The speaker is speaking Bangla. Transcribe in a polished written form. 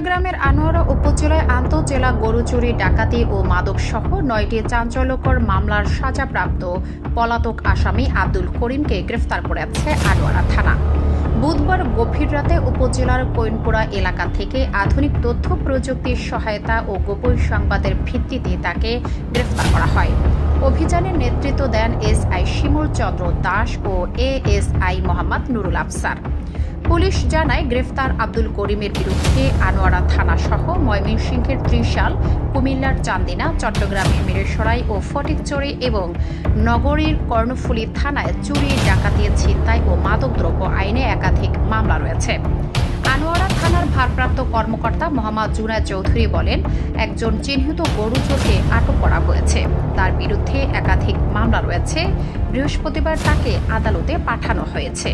চট্টগ্রামের আনোয়ারা উপজেলায় আন্তঃজেলা গরু চুরি, ডাকাতি ও মাদকসহ ৯টি চাঞ্চল্যকর মামলার সাজাপ্রাপ্ত পলাতক আসামি আব্দুল করিমকে গ্রেফতার করেছে আনোয়ারা থানা। বুধবার গভীর রাতে উপজেলার কৈনপুরা এলাকা থেকে আধুনিক তথ্য প্রযুক্তির সহায়তা ও গোপন সংবাদের ভিত্তিতে তাকে গ্রেফতার করা হয়। অভিযানের নেতৃত্ব দেন এসআই শিমুল চন্দ্র দাস ও এএসআই মোহাম্মদ নুরুল আফসার। পুলিশ জানায়, গ্রেফতার আব্দুল করিমের বিরুদ্ধে আনোয়ারা থানা সহ ময়মনসিংহের ত্রিশাল, কুমিল্লার চান্দিনা, চট্টগ্রামের মিরসরাই ও ফটিকছড়ি এবং নগরীর কর্ণফুলী থানায় চুরি, ডাকাতি, ছিনতাই ও মাদকদ্রব্য আইনে একাধিক মামলা রয়েছে। আনোয়ারা থানার ভারপ্রাপ্ত কর্মকর্তা মোহাম্মদ জুনায়েদ চৌধুরী বলেন, একজন চিহ্নিত গরু চোরকে আটক করা হয়েছে। তার বিরুদ্ধে একাধিক মামলা রয়েছে। বৃহস্পতিবার তাকে আদালতে পাঠানো হয়েছে।